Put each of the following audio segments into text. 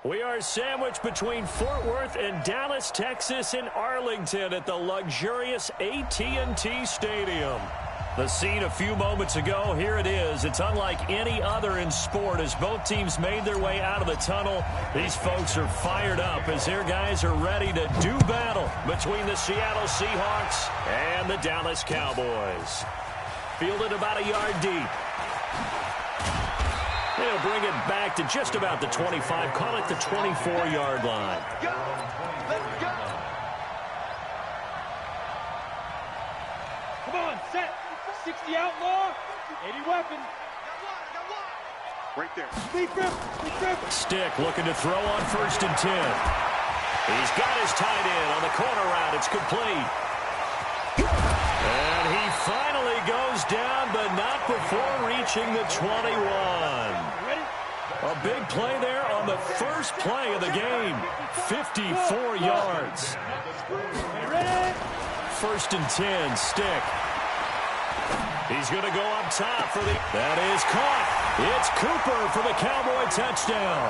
We are sandwiched between Fort Worth and Dallas, Texas, and Arlington at the luxurious AT&T Stadium. The scene a few moments ago, here it is. It's unlike any other in sport as both teams made their way out of the tunnel. These folks are fired up as their guys are ready to do battle between the Seattle Seahawks and the Dallas Cowboys. Fielded about a yard deep. They'll bring it back to just about the 25, call it the 24-yard line. Come on, set. 60 outlaw, 80 weapon. Right there. Stick looking to throw on 1st and 10. He's got his tight end on the corner route. It's complete. And he finally goes down, but not before reaching the 21. A big play there on the first play of the game. 54 yards. 1st and 10, Stick. He's going to go up top for the... That is caught. It's Cooper for the Cowboy touchdown.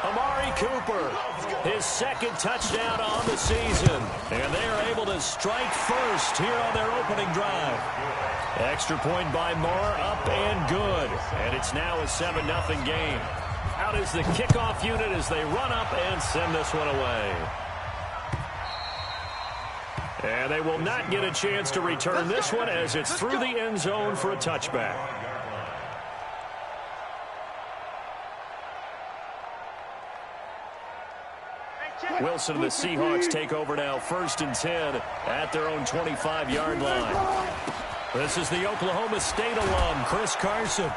Amari Cooper, his 2nd touchdown on the season. And they are able to strike first here on their opening drive. Extra point by Moore, up and good. And it's now a 7-0 game. Out is the kickoff unit as they run up and send this one away. And they will not get a chance to return this one as it's through the end zone for a touchback. Wilson and the Seahawks take over now, 1st and 10 at their own 25-yard line. This is the Oklahoma State alum, Chris Carson.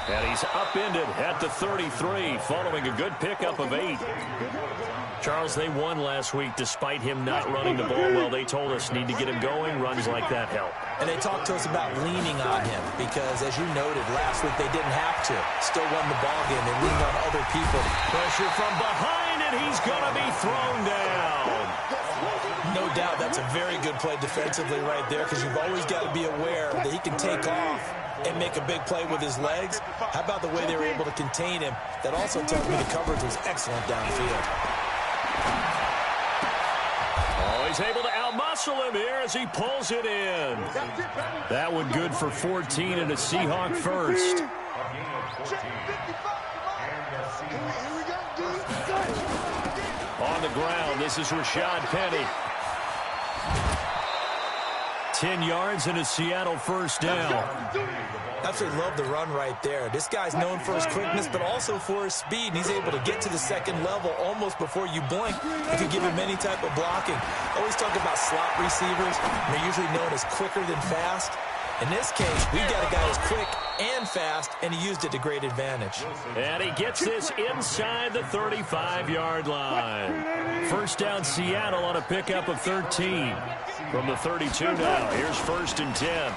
And he's upended at the 33 following a good pickup of 8. Charles, they won last week despite him not running the ball well. They told us need to get him going. Runs like that help. And they talked to us about leaning on him because, as you noted, last week they didn't have to. Still won the ball game. They leaned on other people. Pressure from behind, and he's going to be thrown down. No doubt that's a very good play defensively right there because you've always got to be aware that he can take off and make a big play with his legs. How about the way they were able to contain him? That also tells me the coverage was excellent downfield. Oh, he's able to outmuscle him here as he pulls it in. That one good for 14 and a Seahawk first. On the ground, this is Rashad Penny. 10 yards and a Seattle first down. Absolutely love the run right there. This guy's known for his quickness, but also for his speed. And he's able to get to the 2nd level almost before you blink if you give him any type of blocking. Always talk about slot receivers. They're usually known as quicker than fast. In this case, we've got a guy who's quick and fast, and he used it to great advantage. And he gets this inside the 35-yard line. 1st down Seattle on a pickup of 13. From the 32 now, here's 1st and 10.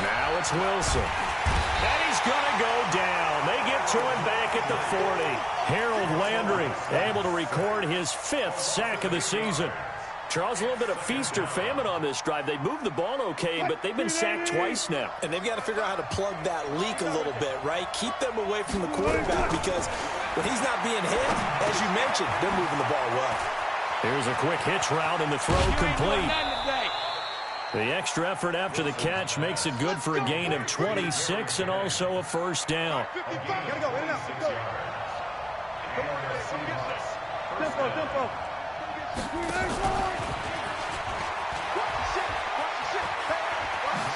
Now it's Wilson. And he's going to go down. They get to him back at the 40. Harold Landry able to record his 5th sack of the season. Charles, a little bit of feast or famine on this drive. They moved the ball okay, but they've been sacked twice now. And they've got to figure out how to plug that leak a little bit, right? Keep them away from the quarterback because when he's not being hit, as you mentioned, they're moving the ball well. Here's a quick hitch route and the throw complete. The extra effort after the catch makes it good for a gain of 26 and also a 1st down.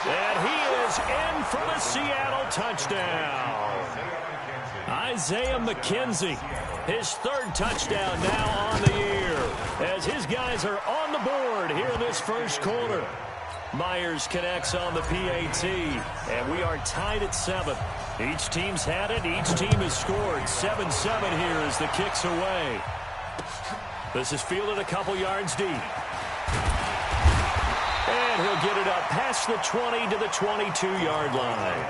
And he is in for the Seattle touchdown. Isaiah McKenzie, his 3rd touchdown now on the year as his guys are on the board here in this 1st quarter. Myers connects on the PAT, and we are tied at 7. Each team's had it. Each team has scored. 7-7 here as the kick's away. This is fielded a couple yards deep. And he'll get it up past the 20 to the 22-yard line.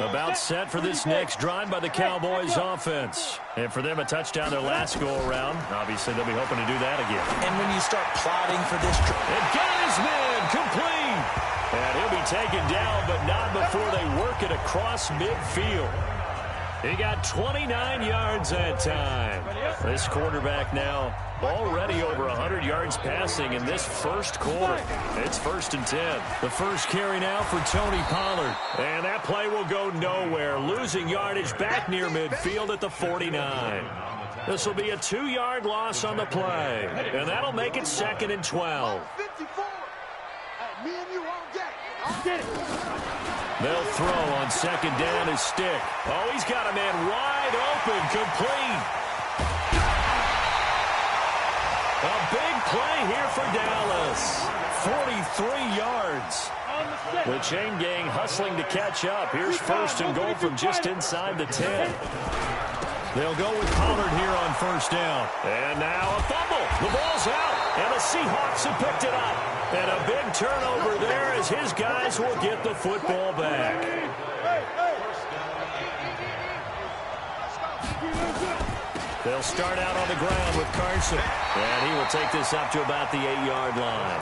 About set for this next drive by the Cowboys offense. And for them, a touchdown their last go-around. Obviously, they'll be hoping to do that again. And when you start plotting for this... And got his man complete. And he'll be taken down, but not before across midfield. He got 29 yards that time. This quarterback now already over 100 yards passing in this first quarter. It's 1st and 10. The first carry now for Tony Pollard. And that play will go nowhere. Losing yardage back near midfield at the 49. This will be a 2-yard loss on the play. And that'll make it 2nd and 12. They'll throw on 2nd down his stick. Oh, he's got a man wide open, complete. A big play here for Dallas. 43 yards. The chain gang hustling to catch up. Here's 1st and goal from just inside the 10. They'll go with Pollard here on 1st down. And now a fumble. The ball's out. And the Seahawks have picked it up. And a big turnover there as his guys will get the football back. They'll start out on the ground with Carson. And he will take this up to about the 8-yard line.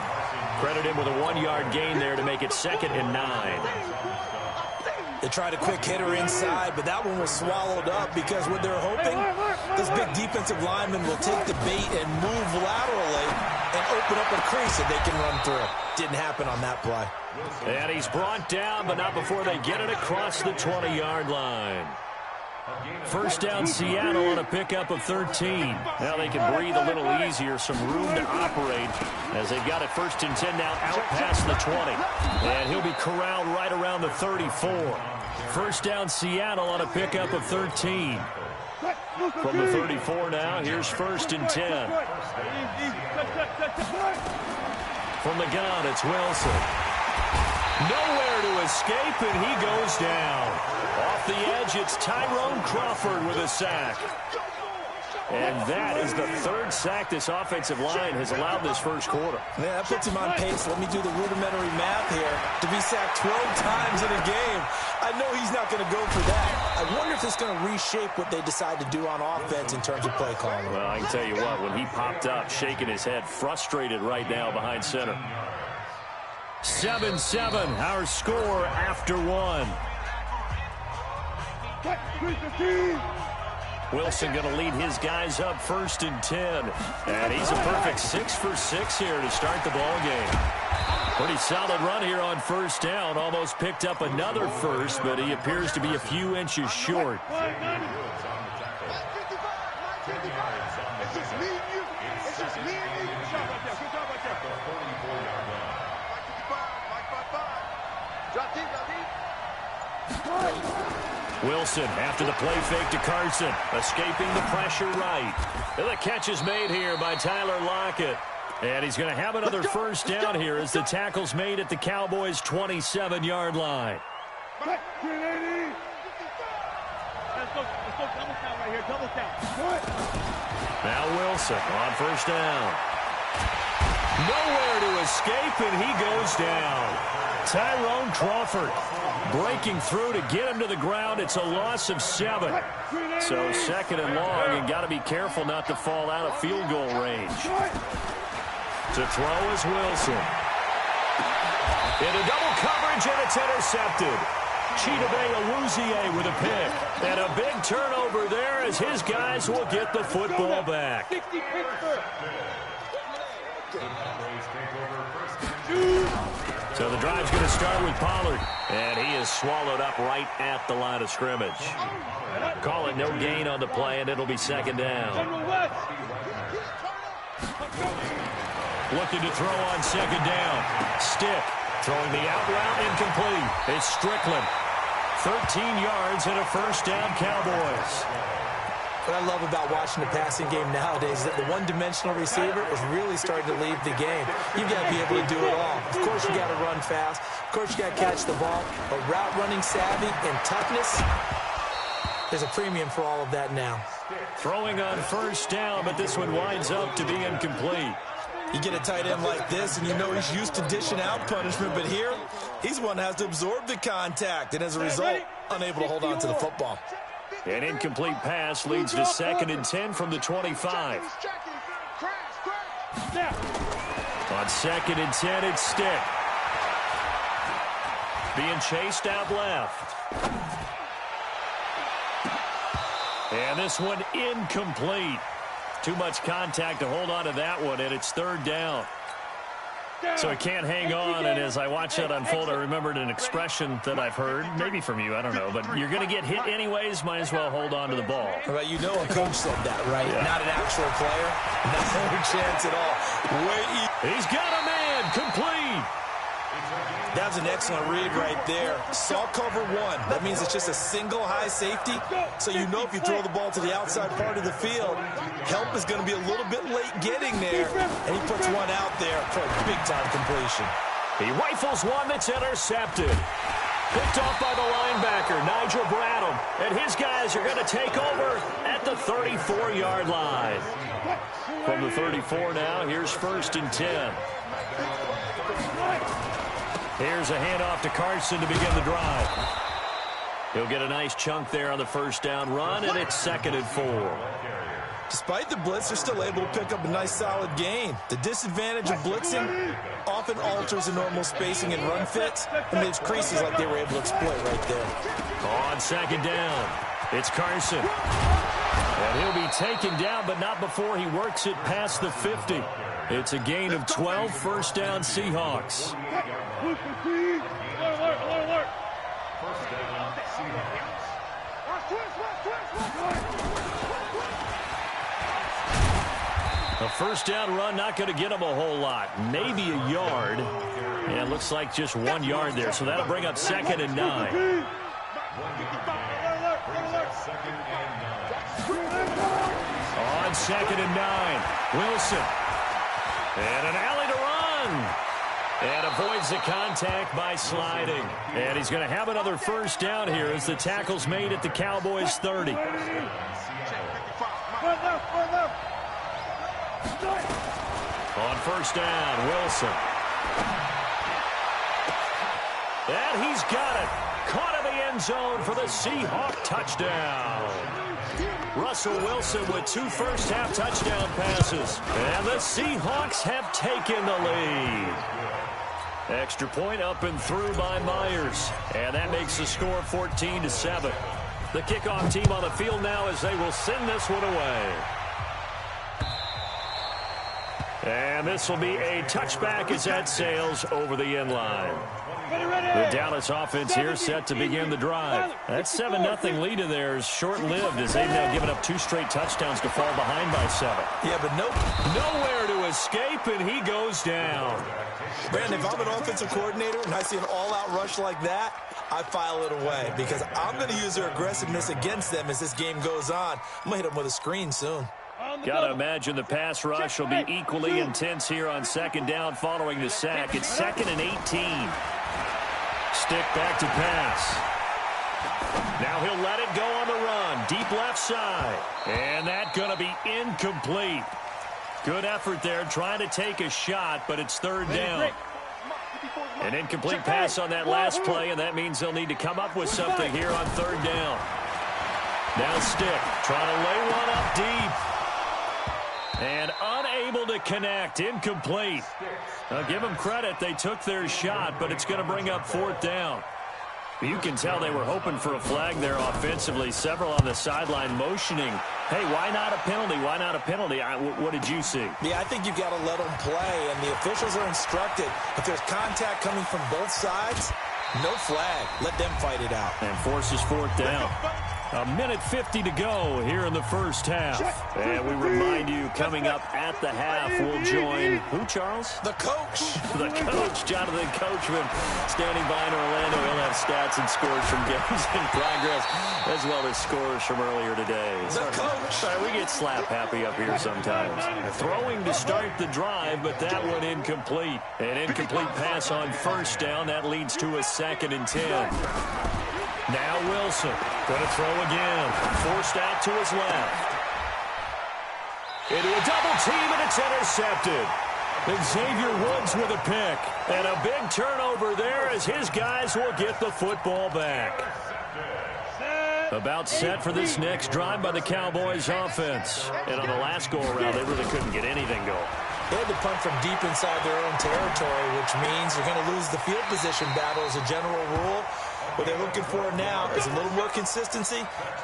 Credit him with a 1-yard gain there to make it 2nd and 9. They tried a quick hitter inside, but that one was swallowed up because what they're hoping, this big defensive lineman will take the bait and move laterally and open up a crease that they can run through. Didn't happen on that play. And he's brought down, but not before they get it across the 20-yard line. 1st down Seattle on a pickup of 13. Now they can breathe a little easier, some room to operate as they've got it 1st and 10 now out past the 20. And he'll be corralled right around the 34. 1st down Seattle on a pickup of 13. From the 34 now, here's 1st and 10. From the gun, it's Wilson. Nowhere to escape, and he goes down. Off the edge, it's Tyrone Crawford with a sack. And that is the 3rd sack this offensive line has allowed this first quarter. Yeah, that puts him on pace. Let me do the rudimentary math here. To be sacked 12 times in a game, I know he's not going to go for that. I wonder if it's going to reshape what they decide to do on offense in terms of play calling. Well, I can tell you what, when he popped up, shaking his head, frustrated right now behind center. 7-7, our score after 1. Wilson going to lead his guys up 1st and 10. And he's a perfect 6 for 6 here to start the ball game. Pretty solid run here on 1st down. Almost picked up another first, but he appears to be a few inches short. Wilson after the play fake to Carson, escaping the pressure right. And the catch is made here by Tyler Lockett. And he's going to have another 1st down here as the tackle's made at the Cowboys' 27-yard line. Let's go double count right here, double count. Now Wilson on 1st down. Nowhere to escape, and he goes down. Tyrone Crawford breaking through to get him to the ground. It's a loss of 7. So 2nd and long, and got to be careful not to fall out of field goal range. To throw is Wilson. Into double coverage, and it's intercepted. Chidobe Awuzie with a pick. And a big turnover there as his guys will get the football back. So the drive's going to start with Pollard. And he is swallowed up right at the line of scrimmage. Call it no gain on the play, and it'll be 2nd down. Looking to throw on 2nd down. Stick throwing the out route, incomplete. It's Strickland. 13 yards and a 1st down, Cowboys. What I love about watching the passing game nowadays is that the one-dimensional receiver is really starting to leave the game. You've got to be able to do it all. Of course, you got to run fast. Of course, you got to catch the ball. But route running savvy and toughness, there's a premium for all of that now. Throwing on 1st down, but this one winds up to be incomplete. You get a tight end like this, and you know he's used to dishing out punishment, but here, he's one that has to absorb the contact, and as a result, unable to hold on to the football. An incomplete pass leads to 2nd and 10 from the 25. On 2nd and 10, it's Stick. being chased out left. And this one incomplete. Too much contact to hold on to that one, and it's third down. So it can't hang on, and as I watch that unfold, I remembered an expression that I've heard, maybe from you, I don't know, but you're going to get hit anyways, might as well hold on to the ball. Well, you know a coach said that, right? Yeah. Not an actual player. No chance at all. He's got a man, complete. That was an excellent read right there. Saw cover one. That means it's just a single high safety. So you know if you throw the ball to the outside part of the field, help is going to be a little bit late getting there. And he puts one out there for a big-time completion. He rifles one that's intercepted. Picked off by the linebacker, Nigel Bradham. And his guys are going to take over at the 34-yard line. From the 34 now, here's 1st and 10. Here's a handoff to Carson to begin the drive. He'll get a nice chunk there on the first down run, and it's 2nd and 4. Despite the blitz, they're still able to pick up a nice solid gain. The disadvantage of blitzing often alters the normal spacing and run fits and leaves creases like they were able to exploit right there. On 2nd down, it's Carson. And he'll be taken down, but not before he works it past the 50. It's a gain of 12, first down Seahawks. A first down run, not going to get him a whole lot. Maybe a yard. And it looks like just 1 yard there. So that'll bring up 2nd and 9. On 2nd and 9, Wilson. And an alley to run. And avoids the contact by sliding. And he's going to have another first down here as the tackle's made at the Cowboys' 30. On first down, Wilson. And he's got it. Caught in the end zone for the Seahawk touchdown. Russell Wilson with 2 first-half touchdown passes. And the Seahawks have taken the lead. Extra point up and through by Myers. And that makes the score 14-7. The kickoff team on the field now as they will send this one away. And this will be a touchback as that sails over the end line. The Dallas offense here set to begin the drive. That 7-0 lead of theirs short-lived as they've now given up 2 straight touchdowns to fall behind by 7. Yeah, but nowhere to escape, and he goes down. Brandon, if I'm an offensive coordinator and I see an all-out rush like that, I file it away because I'm going to use their aggressiveness against them as this game goes on. I'm going to hit them with a screen soon. Got to imagine the pass rush will be equally intense here on 2nd down following the sack. It's 2nd and 18. Stick back to pass. Now he'll let it go on the run. Deep left side. And that's going to be incomplete. Good effort there trying to take a shot, but it's 3rd down. An incomplete pass on that last play, and that means they'll need to come up with something here on 3rd down. Now Stick trying to lay one up deep. And unable to connect. Incomplete. I'll give them credit. They took their shot, but it's going to bring up 4th down. You can tell they were hoping for a flag there offensively. Several on the sideline motioning. Hey, why not a penalty? Why not a penalty? What did you see? Yeah, I think you've got to let them play, and the officials are instructed. If there's contact coming from both sides, no flag. Let them fight it out. And forces 4th down. 1:50 to go here in the first half. And we remind you, coming up at the half, we'll join who, Charles? The coach. The coach, Jonathan Coachman, standing by in Orlando. He'll have stats and scores from games in progress, as well as scores from earlier today. The coach. Sorry, we get slap happy up here sometimes. Throwing to start the drive, but that one incomplete. An incomplete pass on first down. That leads to a 2nd and 10. Now Wilson, going to throw again. Forced out to his left. Into a double team, and it's intercepted. Xavier Woods with a pick. And a big turnover there as his guys will get the football back. About set for this next drive by the Cowboys offense. And on the last go-around, they really couldn't get anything going. They had to punt from deep inside their own territory, which means you're going to lose the field position battle as a general rule. What they're looking for now is a little more consistency,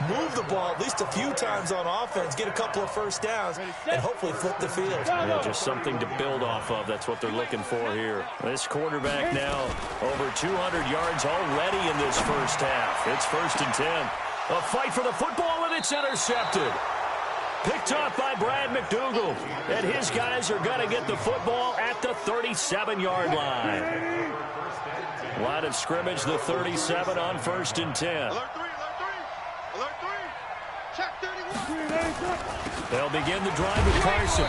move the ball at least a few times on offense, get a couple of first downs, and hopefully flip the field. Yeah, just something to build off of. That's what they're looking for here. This quarterback now over 200 yards already in this first half. It's 1st and 10. A fight for the football, and it's intercepted. Picked off by Brad McDougal. And his guys are going to get the football at the 37-yard line. Line of scrimmage, the 37 on 1st and 10. Alert 3, alert 3. Check 31. They'll begin the drive with Carson.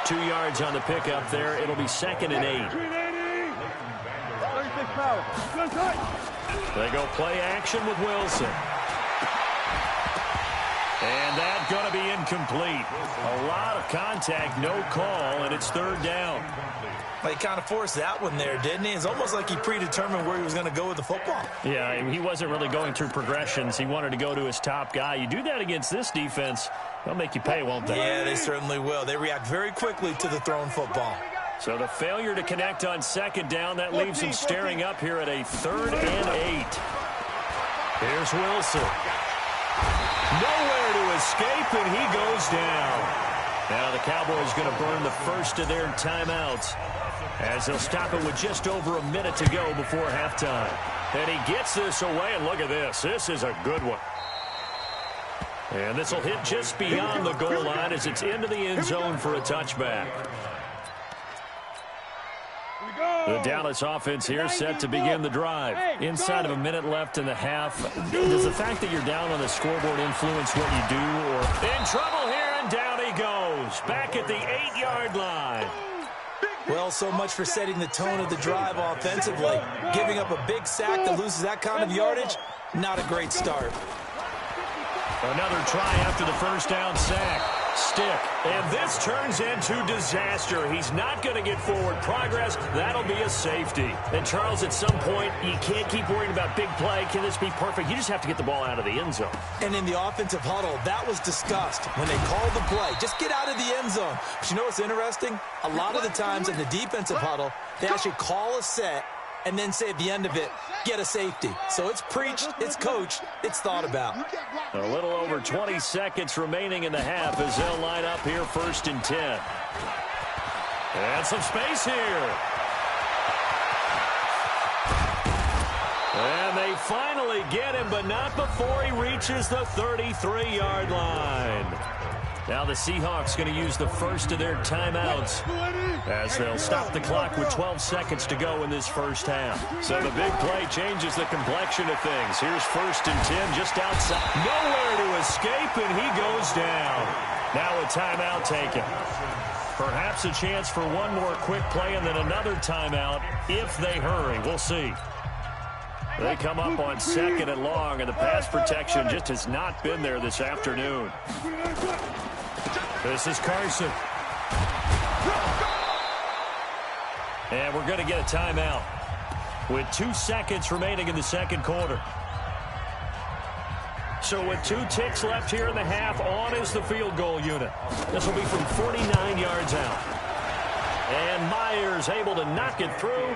2 yards on the pickup there. It'll be 2nd and 8. 36 power. They go play action with Wilson. And that's going to be incomplete. A lot of contact, no call, and it's 3rd down. Well, he kind of forced that one there, didn't he? It's almost like he predetermined where he was going to go with the football. Yeah, he wasn't really going through progressions. He wanted to go to his top guy. You do that against this defense, they'll make you pay, won't they? Yeah, they certainly will. They react very quickly to the thrown football. So the failure to connect on 2nd down, that leaves him staring up here at a 3rd and 8. Here's Wilson. Nowhere to escape, and he goes down. Now the Cowboys going to burn the first of their timeouts as they'll stop it with just over a minute to go before halftime. And he gets this away, and look at this. This is a good one. And this will hit just beyond the goal line as it's into the end zone for a touchback. The Dallas offense here set to begin the drive. Inside of a minute left in the half. Does the fact that you're down on the scoreboard influence what you do? Or in trouble here, and down he goes. Back at the 8-yard line. Well, so much for setting the tone of the drive offensively. Giving up a big sack that loses that kind of yardage, not a great start. Another try after the first down sack. Stick. And this turns into disaster. He's not going to get forward progress. That'll be a safety. And, Charles, at some point, you can't keep worrying about big play. Can this be perfect? You just have to get the ball out of the end zone. And in the offensive huddle, that was discussed when they called the play. Just get out of the end zone. But you know what's interesting? A lot of the times in the defensive huddle, they actually call a set and then say at the end of it, get a safety. So it's preached, it's coached, it's thought about. A little over 20 seconds remaining in the half as they'll line up here 1st and 10. And some space here. And they finally get him, but not before he reaches the 33-yard line. Now the Seahawks going to use the first of their timeouts as they'll stop the clock with 12 seconds to go in this first half. So the big play changes the complexion of things. Here's 1st and 10 just outside. Nowhere to escape, and he goes down. Now a timeout taken. Perhaps a chance for one more quick play and then another timeout if they hurry. We'll see. They come up on 2nd and long, and the pass protection just has not been there this afternoon. This is Carson. And we're going to get a timeout with 2 seconds remaining in the second quarter. So with 2 ticks left here in the half, on is the field goal unit. This will be from 49 yards out. And Myers able to knock it through.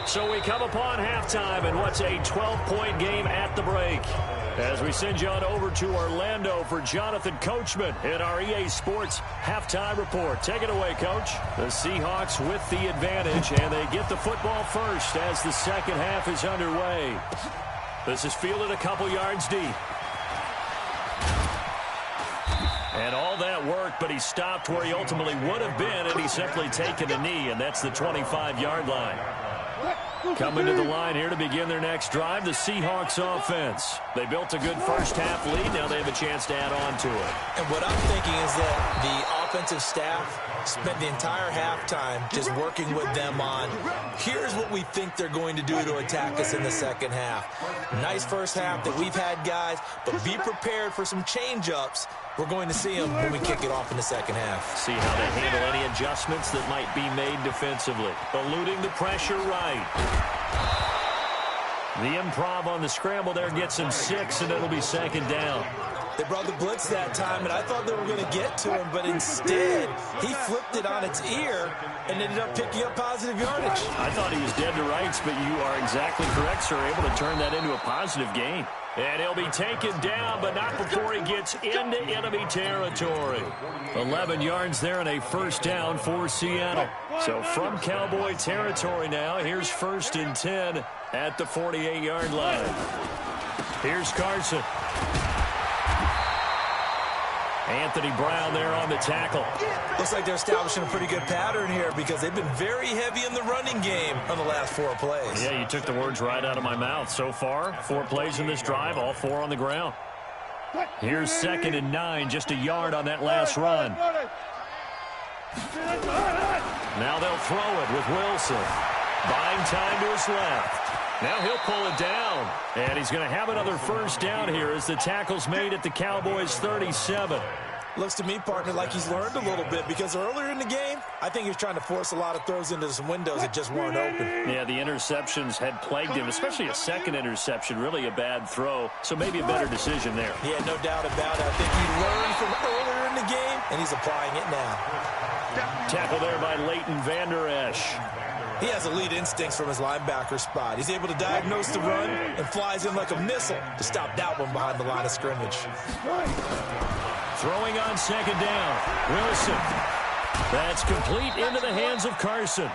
So we come upon halftime in what's a 12-point game at the break. As we send you on over to Orlando for Jonathan Coachman in our EA Sports Halftime Report. Take it away, Coach. The Seahawks with the advantage, and they get the football first as the second half is underway. This is fielded a couple yards deep. And all that worked, but he stopped where he ultimately would have been, and he's simply taken a knee, and that's the 25-yard line. Coming to the line here to begin their next drive, the Seahawks offense. They built a good first half lead. Now they have a chance to add on to it. And what I'm thinking is that the offensive staff spent the entire halftime just working with them on, here's what we think they're going to do to attack us in the second half. Nice first half that we've had, guys, but be prepared for some change-ups. We're going to see them when we kick it off in the second half. See how they handle any adjustments that might be made defensively. Eluding the pressure right. The improv on the scramble there gets him 6, and it'll be second down. They brought the blitz that time, and I thought they were going to get to him, but instead, he flipped it on its ear and ended up picking up positive yardage. I thought he was dead to rights, but you are exactly correct, sir. Able to turn that into a positive gain. And he'll be taken down, but not before he gets into enemy territory. 11 yards there and a first down for Seattle. So from Cowboy territory now, here's 1st and 10 at the 48-yard line. Here's Carson. Anthony Brown there on the tackle. Looks like they're establishing a pretty good pattern here because they've been very heavy in the running game on the last 4 plays. Yeah, you took the words right out of my mouth. So far, 4 plays in this drive, all 4 on the ground. Here's 2nd and 9, just a yard on that last run. Now they'll throw it with Wilson. Buying time to his left. Now he'll pull it down. And he's going to have another first down here as the tackle's made at the Cowboys' 37. Looks to me, partner, like he's learned a little bit because earlier in the game, I think he was trying to force a lot of throws into some windows that just weren't open. Yeah, the interceptions had plagued him, especially a second interception, really a bad throw. So maybe a better decision there. Yeah, no doubt about it. I think he learned from earlier in the game, and he's applying it now. Tackle there by Leighton Vander Esch. He has elite instincts from his linebacker spot. He's able to diagnose the run and flies in like a missile to stop that one behind the line of scrimmage. Throwing on 2nd down. Wilson. That's complete into the hands of Carson.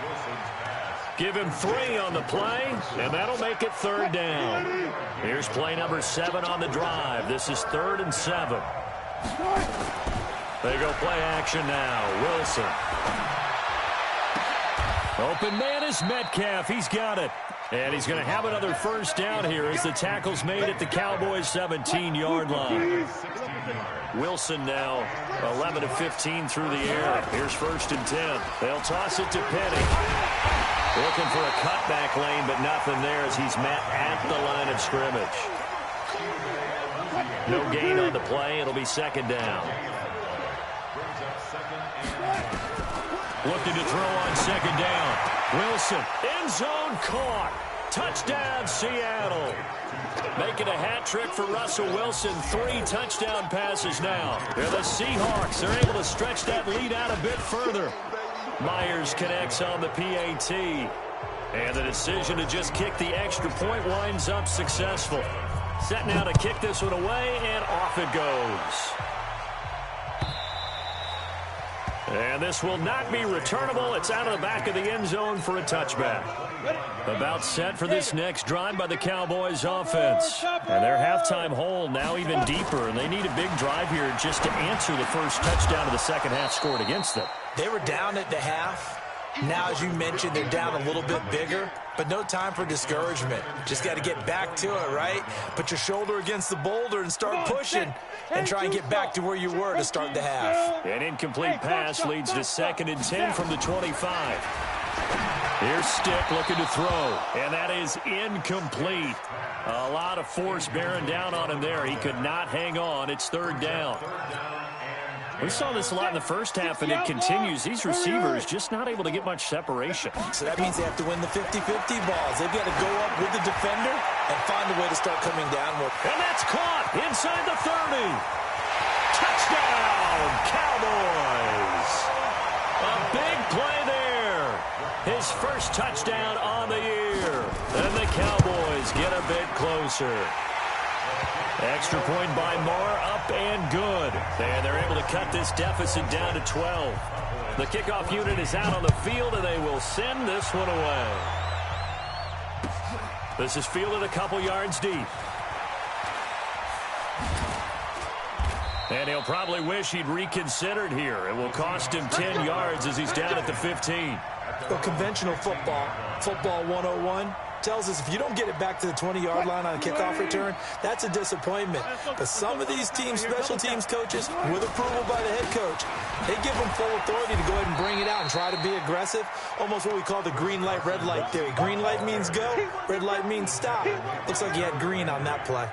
Give him 3 on the play, and that'll make it 3rd down. Here's play number 7 on the drive. This is 3rd and 7. They go play action now. Wilson. Open man is Metcalf. He's got it. And he's going to have another first down here as the tackle's made at the Cowboys' 17-yard line. Wilson now 11 of 15 through the air. Here's 1st and 10. They'll toss it to Penny. Looking for a cutback lane, but nothing there as he's met at the line of scrimmage. No gain on the play. It'll be 2nd down. Looking to throw on 2nd down. Wilson, end zone caught. Touchdown, Seattle. Making a hat trick for Russell Wilson. 3 touchdown passes now. They're the Seahawks. They're able to stretch that lead out a bit further. Myers connects on the PAT. And the decision to just kick the extra point winds up successful. Set now to kick this one away, and off it goes. And this will not be returnable. It's out of the back of the end zone for a touchback. About set for this next drive by the Cowboys offense. And their halftime hole now even deeper, and they need a big drive here just to answer the first touchdown of the second half scored against them. They were down at the half. Now, as you mentioned, they're down a little bit bigger, but no time for discouragement. Just got to get back to it, right? Put your shoulder against the boulder and start pushing and try and get back to where you were to start the half. An incomplete pass leads to 2nd and 10 from the 25. Here's Stick looking to throw, and that is incomplete. A lot of force bearing down on him there. He could not hang on. It's 3rd down. We saw this a lot in the first half, and it continues. These receivers just not able to get much separation. So that means they have to win the 50-50 balls. They've got to go up with the defender and find a way to start coming down with. And that's caught inside the 30. Touchdown, Cowboys. A big play there. His first touchdown on the year. And the Cowboys get a bit closer. Extra point by Marr, up and good. And they're able to cut this deficit down to 12. The kickoff unit is out on the field, and they will send this one away. This is fielded a couple yards deep. And he'll probably wish he'd reconsidered here. It will cost him 10 yards as he's down at the 15. Well, conventional football 101, tells us if you don't get it back to the 20-yard line on a kickoff return, that's a disappointment. But some of these teams, special teams coaches, with approval by the head coach, they give them full authority to go ahead and bring it out and try to be aggressive, almost what we call the green light, red light theory. Green light means go, red light means stop. Looks like he had green on that play.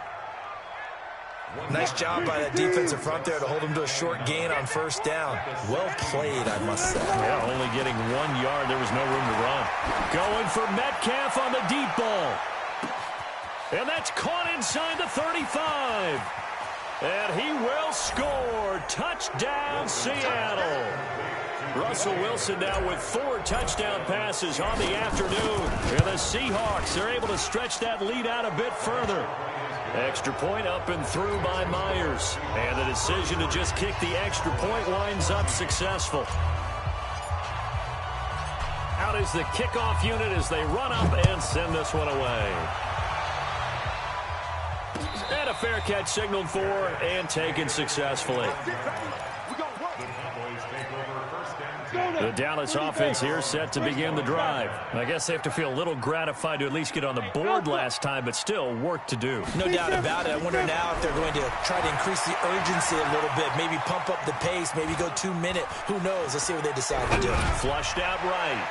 Nice job by that defensive front there to hold him to a short gain on first down. Well played, I must say. Yeah, only getting 1 yard. There was no room to run. Going for Metcalf on the deep ball. And that's caught inside the 35. And he will score. Touchdown, Seattle. Russell Wilson now with 4 touchdown passes on the afternoon. And the Seahawks are able to stretch that lead out a bit further. Extra point up and through by Myers. And the decision to just kick the extra point winds up successful. Out is the kickoff unit as they run up and send this one away. And a fair catch signaled for and taken successfully. The Dallas offense here set to begin the drive. I guess they have to feel a little gratified to at least get on the board last time, but still work to do. No doubt about it. I wonder now if they're going to try to increase the urgency a little bit, maybe pump up the pace, maybe go 2-minute. Who knows? Let's see what they decide to do. Flushed out right.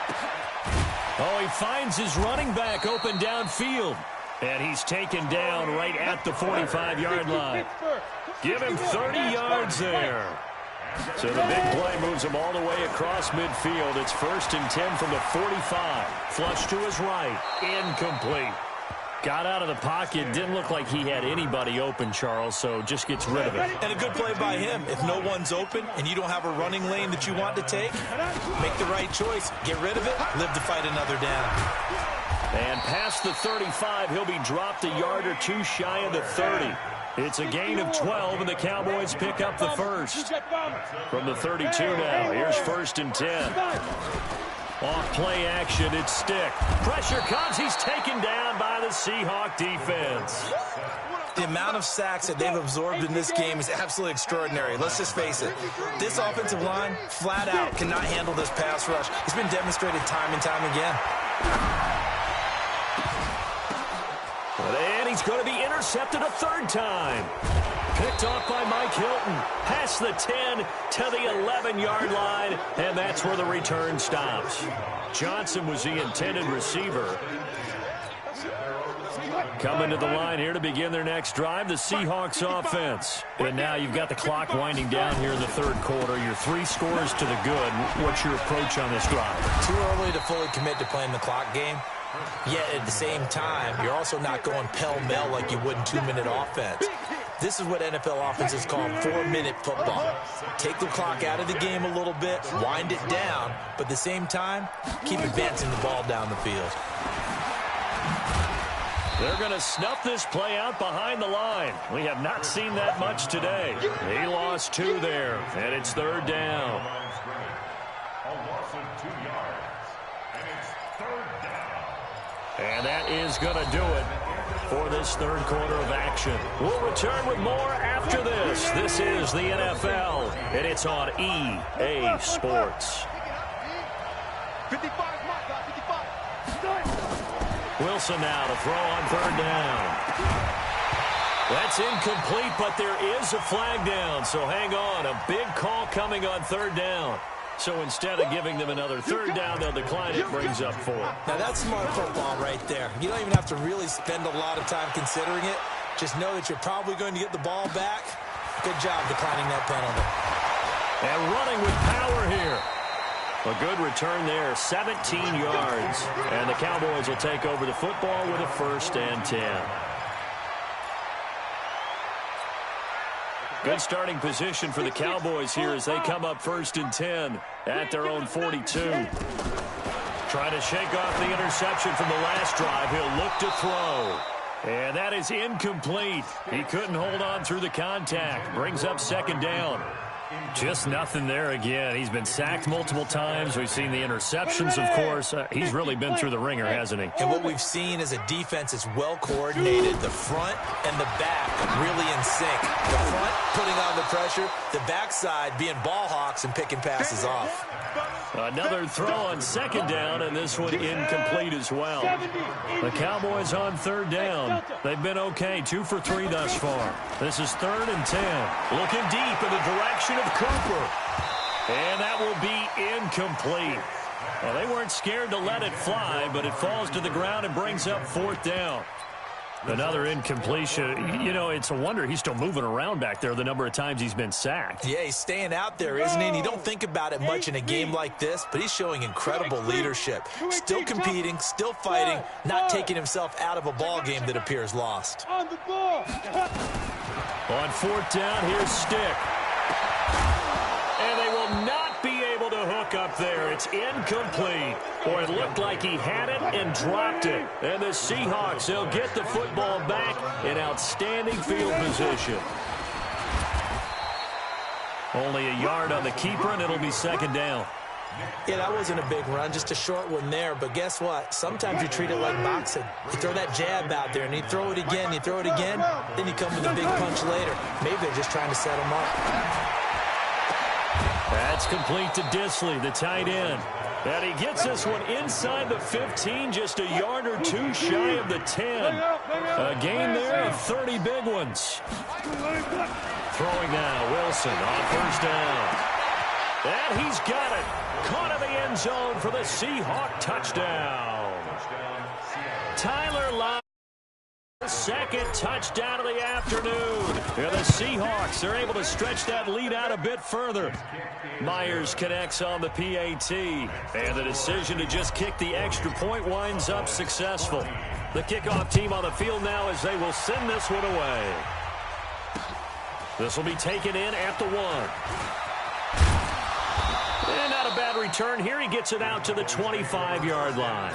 Oh, he finds his running back open downfield. And he's taken down right at the 45-yard line. Give him 30 yards there. So the big play moves him all the way across midfield. It's 1st and 10 from the 45. Flush to his right. Incomplete. Got out of the pocket. Didn't look like he had anybody open, Charles, so just gets rid of it. And a good play by him. If no one's open and you don't have a running lane that you want to take, make the right choice. Get rid of it. Live to fight another down. And past the 35, he'll be dropped a yard or 2 shy of the 30. It's a gain of 12, and the Cowboys pick up the first. From the 32 now, here's 1st and 10. Off play action, it's Stick. Pressure comes, he's taken down by the Seahawk defense. The amount of sacks that they've absorbed in this game is absolutely extraordinary. Let's just face it. This offensive line, flat out, cannot handle this pass rush. It's been demonstrated time and time again. And he's going to be intercepted a 3rd time. Picked off by Mike Hilton. Past the 10 to the 11-yard line, and that's where the return stops. Johnson was the intended receiver. Coming to the line here to begin their next drive, the Seahawks offense. And now you've got the clock winding down here in the 3rd quarter. Your 3 scores to the good. What's your approach on this drive? Too early to fully commit to playing the clock game. Yet at the same time, you're also not going pell-mell like you would in 2-minute offense. This is what NFL offenses call 4-minute football. Take the clock out of the game a little bit, wind it down, but at the same time, keep advancing the ball down the field. They're going to snuff this play out behind the line. We have not seen that much today. He lost 2 there, and it's 3rd down. A loss of 2 yards, and it's 3rd down. And that is going to do it for this 3rd quarter of action. We'll return with more after this. This is the NFL, and it's on EA Sports. 55, Mike, 55. Wilson now to throw on 3rd down. That's incomplete, but there is a flag down, so hang on. A big call coming on 3rd down. So instead of giving them another 3rd down, they'll decline it, brings up 4. Now that's smart football right there. You don't even have to really spend a lot of time considering it. Just know that you're probably going to get the ball back. Good job declining that penalty. And running with power here. A good return there, 17 yards. And the Cowboys will take over the football with a 1st and 10. Good starting position for the Cowboys here as they come up 1st and 10 at their own 42. Trying to shake off the interception from the last drive. He'll look to throw. And that is incomplete. He couldn't hold on through the contact. Brings up 2nd down. Just nothing there again. He's been sacked multiple times. We've seen the interceptions, of course. He's really been through the ringer, hasn't he? And what we've seen is a defense that's well coordinated. The front and the back really in sync. The front putting on the pressure. The backside being ball hawks and picking passes off. Another throw on 2nd down, and this one incomplete as well. The Cowboys on 3rd down. They've been okay, 2 for 3 thus far. This is 3rd and 10. Looking deep in the direction of Cooper. And that will be incomplete. Well, they weren't scared to let it fly, but it falls to the ground and brings up 4th down. Another incompletion. You know, it's a wonder he's still moving around back there the number of times he's been sacked. Yeah, he's staying out there, isn't he? And you don't think about it much in a game like this, but he's showing incredible leadership. Still competing, still fighting, not taking himself out of a ball game that appears lost. On the ball. On fourth down, here's Stick. And they will not be able to hook up there. It's incomplete. Boy, it looked like he had it and dropped it. And the Seahawks, they'll get the football back in outstanding field position. Only a yard on the keeper, and it'll be second down. Yeah, that wasn't a big run, just a short one there. But guess what? Sometimes you treat it like boxing. You throw that jab out there, and you throw it again, then you come with a big punch later. Maybe they're just trying to set him up. That's complete to Disley, the tight end. And he gets this one inside the 15, just a yard or two shy of the 10. A gain there of 30 big ones. Throwing now, Wilson on first down. And he's got it. Caught in the end zone for the Seahawk touchdown. Tyler Lockett. Second touchdown of the afternoon. And the Seahawks are able to stretch that lead out a bit further. Myers connects on the PAT. And the decision to just kick the extra point winds up successful. The kickoff team on the field now as they will send this one away. This will be taken in at the 1. And not a bad return here. He gets it out to the 25-yard line.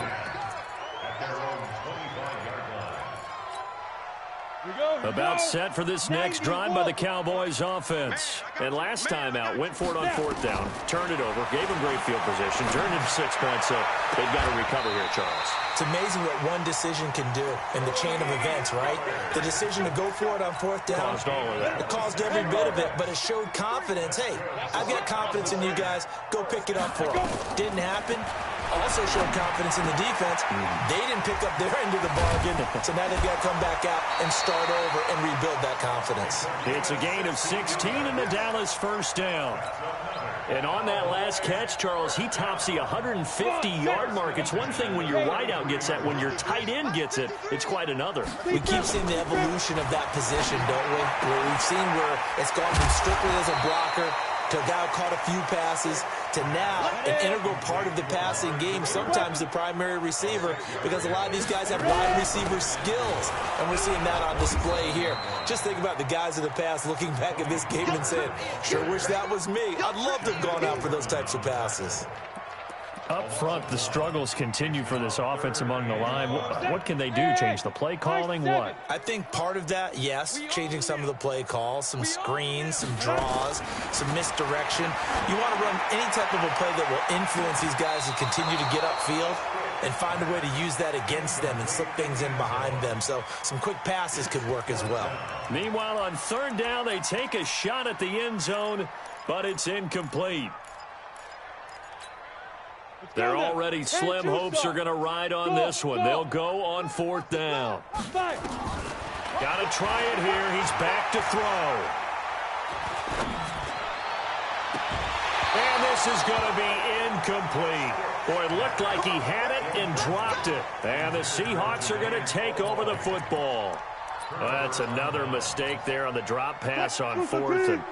About set for this next drive by the Cowboys offense. And last time out, went for it on fourth down, turned it over, gave him great field position, turned into 6 points, so they've got to recover here, Charles. It's amazing what one decision can do in the chain of events, right? The decision to go for it on fourth down. Caused all of that. It caused every bit of it, but it showed confidence. Hey, I've got confidence in you guys. Go pick it up for them. Didn't happen. Also showed confidence in the defense. They didn't pick up their end of the bargain, so now they've got to come back out and start over and rebuild that confidence. It's a gain of 16 and the Dallas first down. And on that last catch, Charles, he tops the 150-yard mark. It's one thing when your wideout gets that. When your tight end gets it, it's quite another. We keep seeing the evolution of that position, don't we? Where we've seen where it's gone from strictly as a blocker to a guy who caught a few passes to now an integral part of the passing game, sometimes the primary receiver, because a lot of these guys have wide receiver skills, and we're seeing that on display here. Just think about the guys of the past looking back at this game and saying, sure wish that was me. I'd love to have gone out for those types of passes. Up front, the struggles continue for this offense among the line. What can they do? Change the play calling? What? I think part of that, yes, changing some of the play calls, some screens, some draws, some misdirection. You want to run any type of a play that will influence these guys to continue to get upfield and find a way to use that against them and slip things in behind them. So some quick passes could work as well. Meanwhile, on third down, they take a shot at the end zone, but it's incomplete. Their already slim hopes are going to ride on this one. They'll go on fourth down. Got to try it here. He's back to throw. And this is going to be incomplete. Boy, it looked like he had it and dropped it. And the Seahawks are going to take over the football. That's another mistake there on the drop pass on fourth. And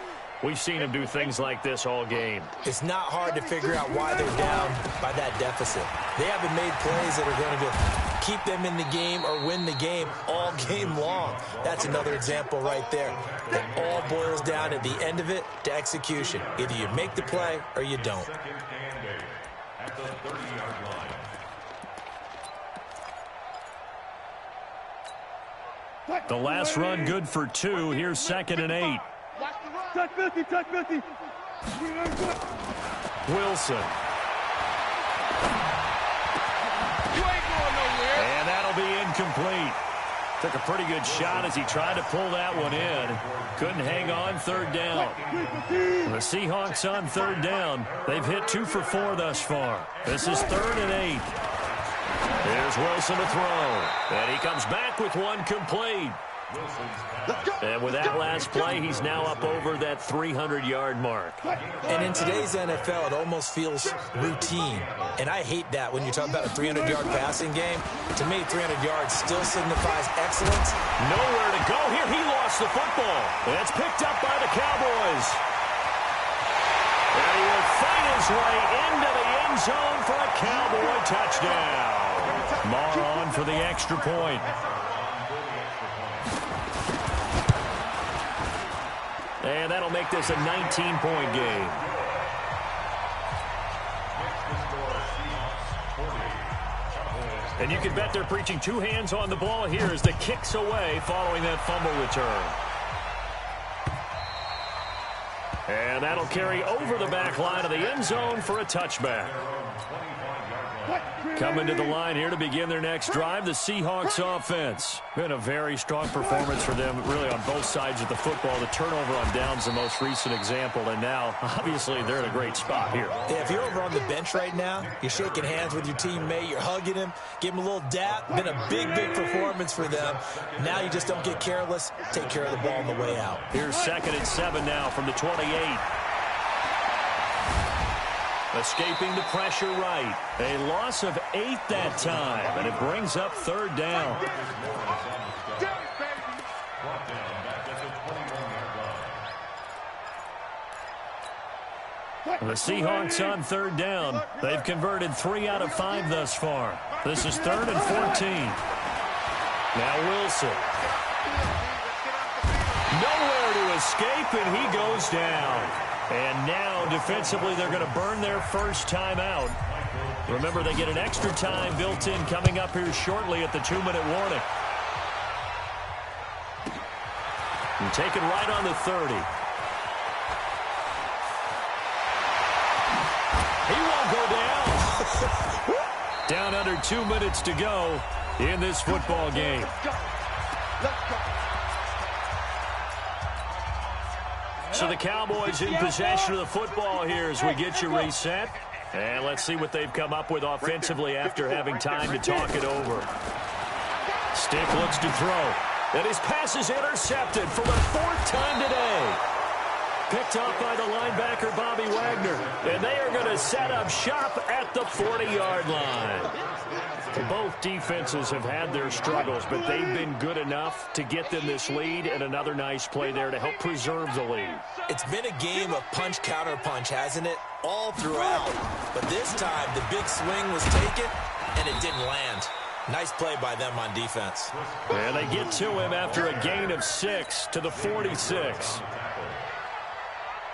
we've seen him do things like this all game. It's not hard to figure out why they're down by that deficit. They haven't made plays that are going to keep them in the game or win the game all game long. That's another example right there. It all boils down at the end of it to execution. Either you make the play or you don't. At the 30-yard line. The last run good for 2. Here's 2nd and 8. Touch 50, touch 50. Wilson. You ain't going nowhere. And that'll be incomplete. Took a pretty good shot as he tried to pull that one in. Couldn't hang on third down. The Seahawks on third down. They've hit 2 for 4 thus far. This is 3rd and 8. There's Wilson to throw. And he comes back with one complete. And with that last play, he's now up over that 300-yard mark. And in today's NFL, it almost feels routine. And I hate that when you talk about a 300-yard passing game. To me, 300 yards still signifies excellence. Nowhere to go here. He lost the football. And it's picked up by the Cowboys. And he will fight his way into the end zone for a Cowboy touchdown. Maher on for the extra point. And that'll make this a 19-point game. And you can bet they're preaching two hands on the ball here as the kick's away following that fumble return. And that'll carry over the back line of the end zone for a touchback. Coming to the line here to begin their next drive, the Seahawks offense. Been a very strong performance for them, really on both sides of the football. The turnover on downs, the most recent example, and now, obviously, they're in a great spot here. Yeah, if you're over on the bench right now, you're shaking hands with your teammate, you're hugging him, give him a little dap. Been a big, big performance for them. Now you just don't get careless. Take care of the ball on the way out. Here's 2nd and 7 now from the 28. Escaping the pressure right. A loss of 8 that time, and it brings up 3rd down. The Seahawks on 3rd down. They've converted 3 out of 5 thus far. This is 3rd and 14. Now Wilson. Nowhere to escape, and he goes down. And now, defensively, they're going to burn their first time out. Remember, they get an extra time built in coming up here shortly at the 2-minute warning. And taken right on the 30. He won't go down. Down under 2 minutes to go in this football game. Let's go. So the Cowboys in possession of the football here as we get you reset. And let's see what they've come up with offensively after having time to talk it over. Stick looks to throw. And his pass is intercepted for the 4th time today. Picked off by the linebacker, Bobby Wagner. And they are going to set up shop at the 40-yard line. Both defenses have had their struggles, but they've been good enough to get them this lead, and another nice play there to help preserve the lead. It's been a game of punch-counter-punch, hasn't it? All throughout. But this time, the big swing was taken, and it didn't land. Nice play by them on defense. And they get to him after a gain of 6 to the 46.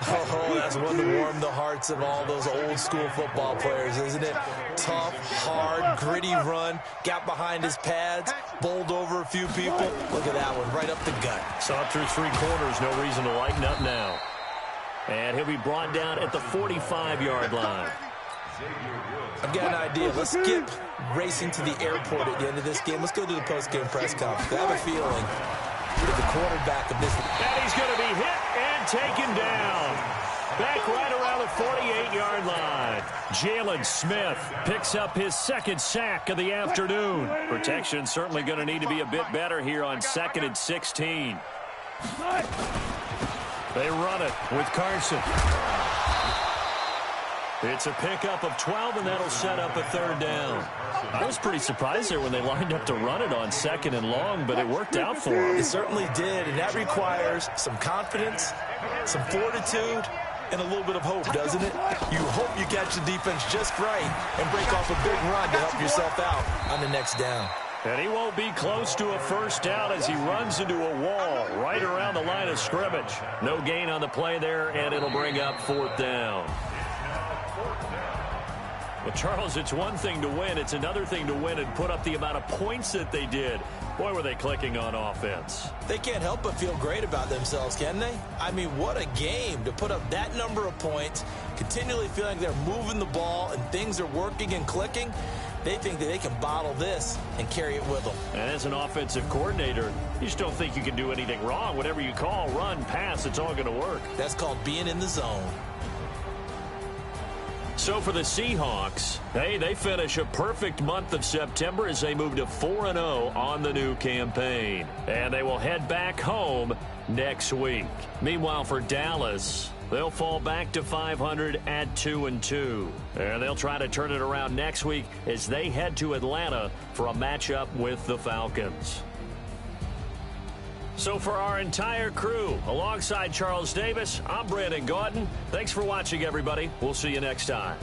Oh, that's one to warm the hearts of all those old-school football players, isn't it? Tough, hard, gritty run, got behind his pads, bowled over a few people. Look at that one, right up the gut. Saw through 3 quarters, no reason to lighten up now. And he'll be brought down at the 45-yard line. I've got an idea. Let's skip racing to the airport at the end of this game. Let's go to the post-game press conference. I have a feeling that the quarterback of this... And he's going to be hit and taken down. Back right around the 48-yard line. Jalen Smith picks up his 2nd sack of the afternoon. Protection certainly going to need to be a bit better here on 2nd and 16. They run it with Carson. It's a pickup of 12, and that'll set up a 3rd down. I was pretty surprised there when they lined up to run it on 2nd and long, but it worked out for them. It certainly did, and that requires some confidence, some fortitude, and a little bit of hope, doesn't it? You hope you catch the defense just right and break off a big run to help yourself out on the next down. And he won't be close to a first down as he runs into a wall right around the line of scrimmage. No gain on the play there, and it'll bring up 4th down. Well, Charles, it's one thing to win. It's another thing to win and put up the amount of points that they did. Boy, were they clicking on offense. They can't help but feel great about themselves, can they? I mean, what a game to put up that number of points, continually feeling they're moving the ball and things are working and clicking. They think that they can bottle this and carry it with them. And as an offensive coordinator, you just don't think you can do anything wrong. Whatever you call, run, pass, it's all going to work. That's called being in the zone. So for the Seahawks, hey, they finish a perfect month of September as they move to 4-0 on the new campaign. And they will head back home next week. Meanwhile, for Dallas, they'll fall back to 500 at 2-2. And they'll try to turn it around next week as they head to Atlanta for a matchup with the Falcons. So for our entire crew, alongside Charles Davis, I'm Brandon Gaudin. Thanks for watching, everybody. We'll see you next time.